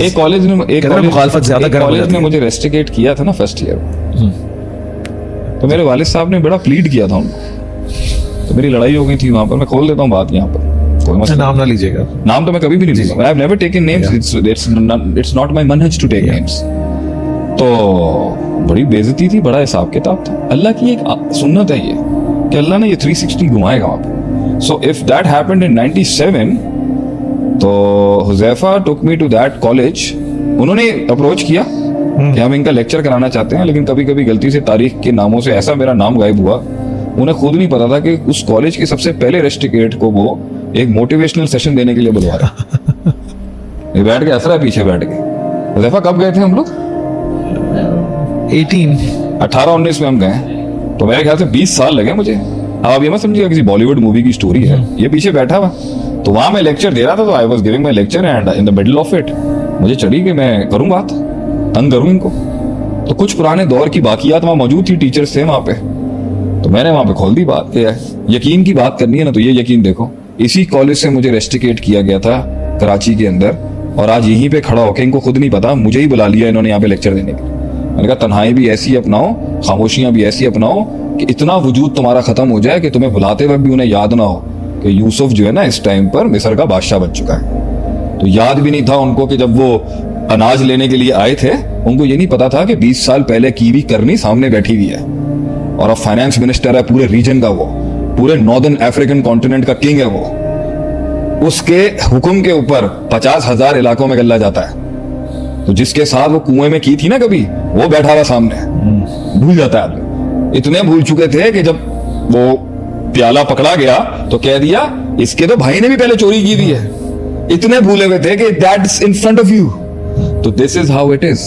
एक कॉलेज ने मुखालफत ज्यादा गर्म हो कॉलेज जाती ने है। मुझे रेस्टिकेट किया था ना फर्स्ट ईयर में, तो मेरे वालिद साहब ने बड़ा प्लीड किया था उनको, तो मेरी लड़ाई हो गई थी वहां पर। मैं खोल देता हूँ बात यहाँ पर, कोई मसला नाम ना लीजिएगा। नाम तो मैं कभी भी नहीं लूंगा। I have never taken names, it's not my मनहज टू टेक नेम्स। तो बड़ी बेइज्जती थी, बड़ा हिसाब किताब था। अल्लाह की एक सुन्नत है ये कि अल्लाह ने ये 360 घुमाएगा वहां पे। So if that happened in 97, तो हुज़ैफा टुक मी टू दैट कॉलेज। उन्होंने अप्रोच किया कि हम इनका लेक्चर कराना चाहते हैं, लेकिन कभी कभी गलती से तारीख के नामों से ऐसा मेरा नाम गायब हुआ, उन्हें खुद नहीं पता था कि उस कॉलेज के सबसे पहले रेस्टिकेट को वो एक मोटिवेशनल सेशन देने के लिए बुलवा रहा। ये बैठ के असरा पीछे बैठ के। हुज़ैफा कब गए थे हम लोग? 18-19 में हम गए, तो मेरे ख्याल से 20 साल लगे मुझे। अब आप ये मत समझिएगा किसी बॉलीवुड मूवी की स्टोरी है, ये पीछे बैठा हुआ। तो वहां मैं लेक्चर दे रहा था, तो I was giving my lecture and in the middle of it मुझे चढ़ी कि मैं करूं बात, तंग करूं इनको। तो कुछ पुराने दौर की बाकियात वहां मौजूद थी, टीचर्स थे वहां पे, तो मैंने वहां पे खोल दी बात कि यकीन की बात करनी है ना, तो ये यकीन देखो, इसी कॉलेज से मुझे रेस्टिकेट किया गया था कराची के अंदर, और आज यहीं पे खड़ा होकर, इनको खुद नहीं पता, मुझे ही बुला लिया इन्होंने यहाँ पे लेक्चर देने के लिए। मैंने कहा तन्हाई भी ऐसी अपनाओ, खामोशियां भी ऐसी अपनाओ कि इतना वजूद तुम्हारा खत्म हो जाए कि तुम्हें बुलाते वक्त भी उन्हें याद ना हो कि यूसुफ जो है ना इस टाइम पर मिस्र का बादशाह बन चुका है। तो याद भी नहीं था उनको कि जब वो अनाज लेने के लिए आए थे, उनको ये नहीं पता था कि 20 साल पहले कीवी करनी सामने बैठी हुई है, और अब फाइनेंस मिनिस्टर है पूरे रीजन का, वो पूरे नॉर्दर्न अफ्रीकन कॉन्टिनेंट का किंग है वो। उसके हुक्म के ऊपर 50,000 इलाकों में गल्ला जाता है। तो जिसके साथ वो कुएं में की थी ना कभी, वो बैठा हुआ सामने, भूल जाता है। इतने भूल चुके थे कि जब वो प्याला पकड़ा गया तो कह दिया इसके तो भाई ने भी पहले चोरी की हुई है। इतने भूले हुए थे कि that's in front of you. तो this is how it is.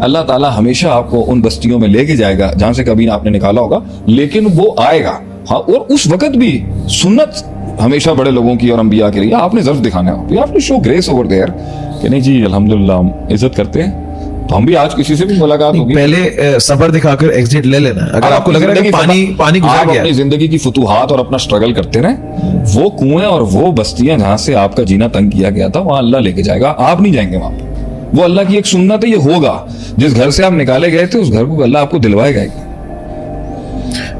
Allah ताला हमेशा आपको उन बस्तियों में लेके जाएगा जहां से कभी आपने निकाला होगा, लेकिन वो आएगा। हाँ, और उस वक्त भी सुन्नत हमेशा बड़े लोगों की और अंबिया के लिए आपने ज़र्फ दिखाना है, आपने शो ग्रेस ओवर देयर कि नहीं जी अल्हम्दुलिल्लाह हम इज्जत करते हैं। तो हम भी आज किसी से भी मुलाकात होगी, पहले सबर दिखाकर एग्जिट ले लेना। अगर आपको लग रहा है कि पानी गुजर गया, अपनी जिंदगी की फुतूहात और अपना स्ट्रगल करते रहे। वो कुएं और वो बस्तियां जहां से आपका जीना तंग किया गया था, वहां अल्लाह लेके जाएगा, आप नहीं जाएंगे वहां पे। वो अल्लाह की एक सुन्नत है, ये होगा। जिस घर से आप निकाले गए थे उस घर को अल्लाह आपको दिलवाएगा।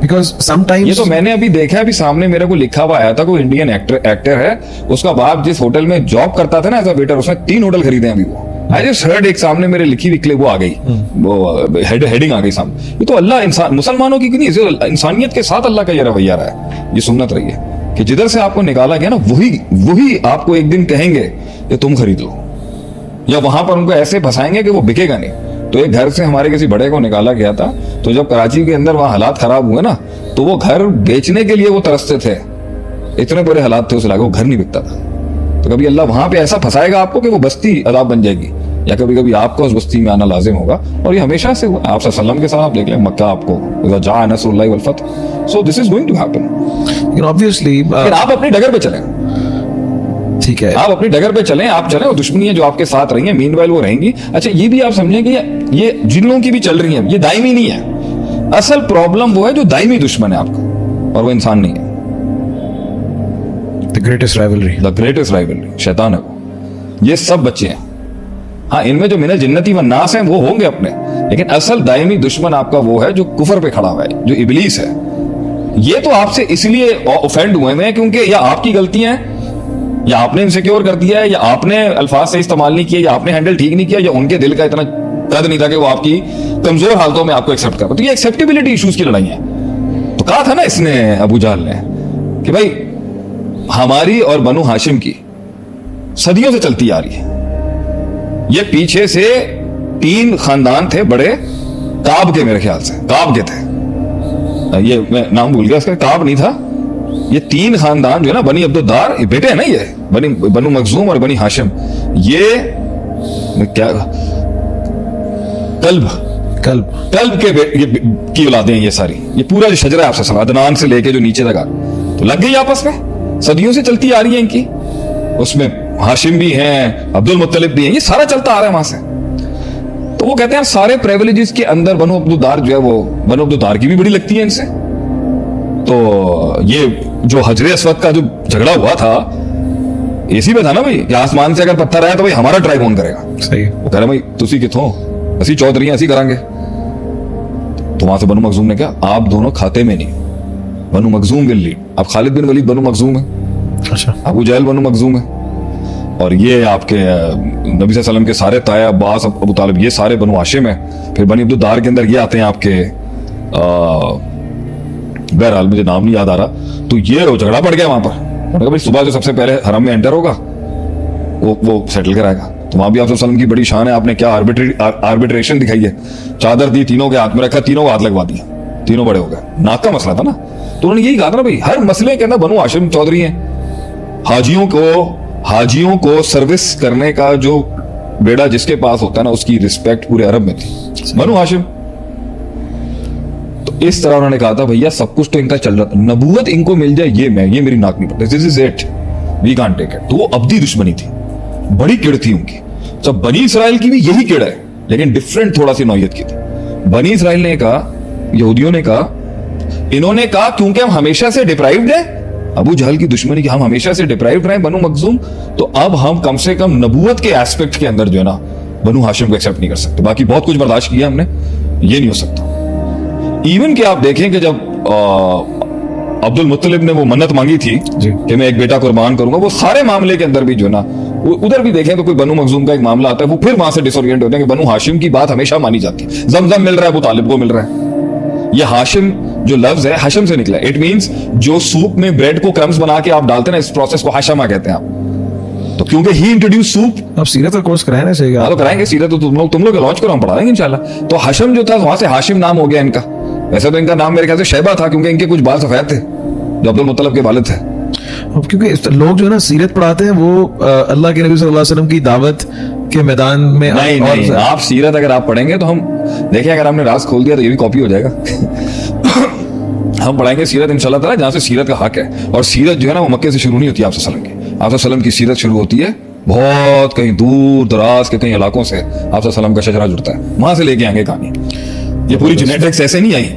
बिकॉज समटाइम्स ये तो मैंने अभी देखा है, अभी सामने मेरे को लिखा हुआ आया था, कोई इंडियन एक्टर है, उसका बाप जिस होटल में जॉब करता था ना एज अ वेटर, उसने 3 होटल खरीदे हैं अभी वो। आई जस्ट हर्ड, एक सामने मेरे लिखी हुई क्लिप वो आ गई, वो हेडिंग आ गई सामने। ये तो अल्लाह इंसान मुसलमानों की नहीं, इंसानियत के साथ अल्लाह का ये रवैया रहा है, ये सुन्नत रही है कि जिधर से आपको निकाला गया ना, वही आपको एक दिन कहेंगे कि तुम खरीद लो, या वहां पर उनको ऐसे फंसाएंगे कि वो बिकेगा नहीं। तो एक घर से हमारे किसी बड़े को निकाला गया था, तो जब कराची के अंदर वहां हालात खराब हुए ना, तो वो घर बेचने के लिए वो तरसते थे, इतने बुरे हालात थे उस इलाके, वो घर नहीं बिकता था। तो कभी अल्लाह वहां पे ऐसा फंसाएगा आपको कि वो बस्ती अदाब बन जाएगी, या कभी कभी आपको उस बस्ती में आना लाजिम होगा। और ये हमेशा से हुआ, आप सल्लल्लाहु के साथ आप देख लें, मक्का आपको जा नसरुल्लाह वल फतह, so this is going to happen. Obviously आप अपनी डगर पे चलें, ठीक है, आप अपनी डगर पे चलें, आप चलें, और दुश्मनी है जो आपके साथ रही है, मीनवाइल वो रहेंगी। अच्छा, ये भी आप समझें कि ये जिन लोगों की भी चल रही है, ये दायमी नहीं है। असल प्रॉब्लम वो है जो दायमी दुश्मन है आपका, और वो इंसान नहीं है। द ग्रेटेस्ट राइवलरी शैतान है वो। ये सब बच्चे हैं, हाँ, इनमें जो मिनल जिन्नती व नास हैं वो होंगे अपने, लेकिन असल दायमी दुश्मन आपका वो है जो कुफर पे खड़ा हुआ है, जो इबलीस है। ये तो आपसे इसलिए ऑफेंड हुए हैं क्योंकि या आपकी गलतियां हैं, या आपने इनसिक्योर कर दिया है, या आपने अल्फाज से इस्तेमाल नहीं किया, या आपने हैंडल ठीक नहीं किया, या उनके दिल का इतना कद नहीं था कि वो आपकी कमजोर हालतों में आपको एक्सेप्ट कर। तो ये एक्सेप्टेबिलिटी इश्यूज की लड़ाई है। तो कहा था ना इसने, अबू जहल ने, कि भाई हमारी और बनु हाशिम की सदियों से चलती आ रही है। ये पीछे से 3 खानदान थे बड़े, काब के, मेरे ख्याल से काब के थे, ये मैं नाम भूल गया इसका, काब नहीं था। ये 3 खानदान जो है ना, बनी अब्दुद्दार, ये बेटे है ना, ये बनु मखजूम और बनी हाशिम, ये क्या कल्ब की औलादें ये सारी, ये पूरा जो शजरा है आपसे अदनान से लेके जो नीचे तक तो लग गई आपस में, सदियों से चलती आ रही है इनकी। उसमें हाशिम भी हैं, अब्दुल मुत्तलिब भी हैं, ये सारा चलता आ रहा है वहां से। तो वो कहते हैं सारे प्रिविलेजेस के अंदर बनु अब्दुद्दार जो है, वो बनु अब्दुद्दार की भी बड़ी लगती है इनसे। तो ये जो हजरे अस्वद का जो झगड़ा हुआ था, एसी में था ना भाई कि आसमान से अगर पत्थर आया तो भाई हमारा ट्राइब कौन करेगा। सही है। वो कह रहे भाई तुसी किथों, असी चौधरी हैं, असी करांगे। तो वहां से बनु मखजूम ने कहा आप दोनों खाते में नहीं, बनु मखजूम विल लीड। अब खालिद बिन वलीद बनु मखजूम है, अच्छा, अबू जहल बनु मखजूम है, और ये आपके नबी सल्लल्लाहु अलैहि वसल्लम के सारे ताया अब्बास अबू तालिब ये सारे बनु हाशिम है। फिर बनी अब्दुद्दार के अंदर ये आते हैं आपके, बहरहाल मुझे नाम नहीं याद आ रहा। तो ये झगड़ा पड़ गया वहां पर। उन्होंने कहा भाई सुबह जो सबसे पहले हरम में एंटर होगा वो सेटल कराएगा। तो वहां भी आप वसल्लम की बड़ी शान है, आपने क्या आर्बिट्रेशन दिखाई है। चादर दी, तीनों के हाथ में रखा, तीनों को हाथ लगवा दिया, तीनों बड़े हो गए। नाक का मसला था ना, तो उन्होंने यही कहा था ना भाई हर मसले के अंदर बनु हाशिम चौधरी हैं। हाजियों को सर्विस करने का जो बेड़ा जिसके पास होता है ना, उसकी रिस्पेक्ट पूरे अरब में थी, बनु हाशिम। तो इस तरह उन्होंने कहा था भैया सब कुछ तो इनका चल रहा था, नबूवत इनको मिल जाए ये मेरी नाक नहीं पड़ती, this is it, we can't take it. तो वो अब्दी दुश्मनी थी, बड़ी किड़ थी उनकी। तो बनी इसराइल की भी यही किड़ है, लेकिन डिफरेंट थोड़ा सी नौयत की थी। बनी इसराइल ने कहा, यहूदियों ने कहा, इन्होंने कहा क्योंकि हम हमेशा से डिप्राइव्ड हैं, अबू जहल की दुश्मनी की, हम हमेशा से डिप्राइव्ड रहे बनु मखजूम, तो अब हम कम से कम नबूवत के एस्पेक्ट के अंदर जो है ना बनु हाशिम को एक्सेप्ट नहीं कर सकते। बाकी बहुत कुछ बर्दाश्त किया हमने, ये नहीं हो सकता। इवन कि आप देखें कि जब अब्दुल मुत्तलिब ने वो मन्नत मांगी थी कि मैं एक बेटा कुर्बान करूंगा, वो सारे मामले के अंदर भी जो है ना, उधर भी देखें तो कोई बनु मखजूम का एक मामला आता है, वो फिर वहां से डिसोरिएंट होते हैं कि बनु हाशिम की बात हमेशा मानी जाती है। जमजम मिल रहा है, अबू तालिब को मिल रहा है। ये हाशिम जो लफ्ज है हाशिम से निकला, इट मींस जो सूप में ब्रेड को क्रम्स बना के आप डालते हैं ना, इस प्रोसेस को हाशमा कहते हैं आप। तो क्योंकि ही इंट्रोड्यूस सूप। अब सीरत का कोर्स कराना चाहिए। हाँ तो कराएंगे सीरत, तो तुम लोग लॉन्च करो, हम पढ़ा देंगे इंशाल्लाह। तो हाशिम जो था वहां से हाशिम नाम हो गया इनका। वैसे तो इनका नाम मेरे ख्याल से शैबा था, क्योंकि इनके कुछ बाल सफेद थे जो अब्दुल मुत्तलिब के वालिद थे। अब क्योंकि लोग जो है ना सीरत पढ़ाते हैं वो अल्लाह के नबी सल्लल्लाहु अलैहि वसल्लम की दावत के मैदान में नहीं, आप सीरत अगर आप पढ़ेंगे तो हम देखिए, अगर आपने राज खोल दिया तो ये भी कॉपी हो जाएगा। हम पढ़ाएंगे सीरत इंशाल्लाह ताला, जहां से सीरत का हक है। और सीरत जो है ना वो मक्के से शुरू नहीं होती, आप सल्लम की, आप सल्लम की सीरत शुरू होती है बहुत कहीं दूर दराज के कई इलाकों से। आप सल्लम का शजरा जुड़ता है, वहां से लेके आएंगे कहानी। ये पूरी जेनेटिक्स ऐसे नहीं आई।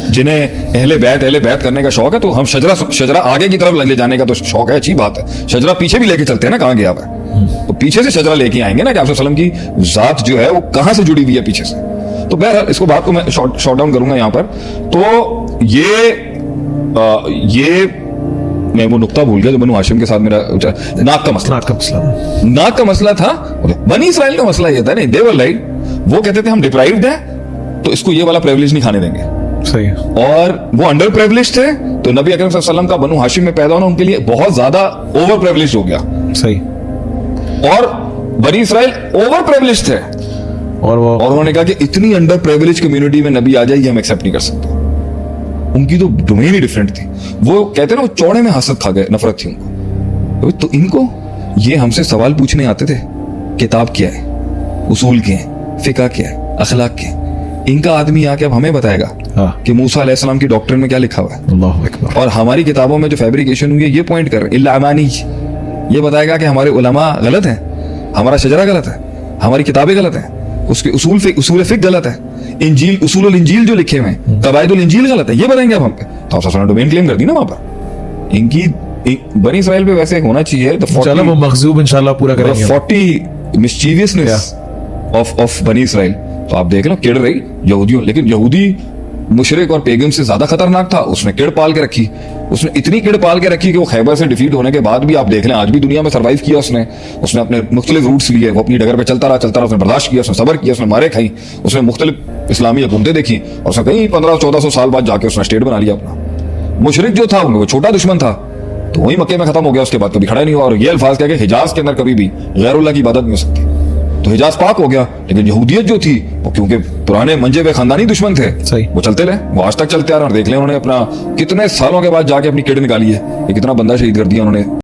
जिन्हें अहले बैत करने का शौक है, तो हम शजरा आगे की तरफ ले जाने का तो शौक है, अच्छी बात है। शजरा पीछे भी लेके चलते हैं ना, कहां गया है, तो पीछे से शजरा लेके आएंगे ना कि आप सल्लम की जात जो है वो कहां से जुड़ी हुई है पीछे से। तो बहरहाल इसको बात को मैं शॉर्ट डाउन करूंगा यहाँ पर। तो ये मैं वो नुक्ता भूल गया जो बनु हाशिम के साथ मेरा नाक का मसला था। बनी इसराइल का मसला ये था, नहीं देवर लाइक, वो कहते थे हम डिप्राइव्ड हैं तो इसको ये वाला प्रिविलेज नहीं खाने देंगे। सही है। और वो अंडर प्रिविलेज थे, तो नबी अकरम सल्लल्लाहु अलैहि वसल्लम का बनु हाशिम में पैदा होना उनके लिए बहुत ज्यादा ओवर प्रिविलेज हो गया। सही। और बनी इसराइल ओवर प्रिविलेज थे, और उन्होंने कहा कि इतनी अंडर प्रिविलेज कम्युनिटी में नबी आ जाए ये हम एक्सेप्ट नहीं कर सकते। उनकी तो डोमेन ही डिफरेंट थी। वो कहते ना वो चौड़े में हसद खा गए, नफरत थी उनको। तो इनको ये हमसे सवाल पूछने आते थे, किताब क्या है, उसूल क्या है, फिका क्या है, अखलाक क्या है। इनका आदमी आके अब हमें बताएगा कि मूसा अलैहिस्सलाम की डॉक्ट्रिन में क्या लिखा हुआ है। अल्लाहु अकबर। और हमारी किताबों में जो फैब्रिकेशन हुई है ये पॉइंट कर रहे इल्लामानी, ये बताएगा कि हमारे उलमा गलत हैं, हमारा शजरा गलत है, हमारी किताबें गलत हैं, उसके उसूल फिक गलत है, इंजील उसूल इंजील जो लिखे हुए हैं, कवायदुल इंजील गलत है, ये बताएंगे अब हम पे। तो आप डोमेन क्लेम कर दी ना वहां पर। इनकी बनी इसराइल पे वैसे होना चाहिए वो मखजूब इंशाल्लाह पूरा करेंगे। 40 मिस्चीवियसनेस ऑफ बनी इसराइल। तो आप देख लो किड़ रही यहूदियों, लेकिन यहूदी मुशरिक और पेगम से ज्यादा खतरनाक था। उसने किड़ पाल के रखी, उसने इतनी किड़ पाल के रखी कि वो खैबर से डिफीट होने के बाद भी आप देख लें आज भी दुनिया में सर्वाइव किया उसने अपने मुख्तलिफ रूट्स लिए, वो अपनी डगर पे चलता रहा, उसने बर्दाश्त किया, उसने सबर किया, उसने मारे खाई, उसने मुख्तलिफ इस्लामी हुकूमतें देखी, और उसने कहीं 1500-1400 साल बाद जाके उसने स्टेट बना लिया अपना। मुशरिक जो था वो छोटा दुश्मन था, तो वही मक्के में खत्म हो गया, उसके बाद कभी खड़ा नहीं हुआ। और ये अल्फाज क्या कि हिजाज के अंदर कभी भी गैरुल्लाह की इबादत नहीं हो सकती, तो हिजाज पाक हो गया। लेकिन यहूदियत जो थी वो क्योंकि पुराने मंजे हुए खानदानी दुश्मन थे, वो चलते रहे, वो आज तक चलते आ रहे। और देख लें उन्होंने अपना कितने सालों के बाद जाके अपनी किड निकाली है, ये कितना बंदा शहीद कर दिया उन्होंने।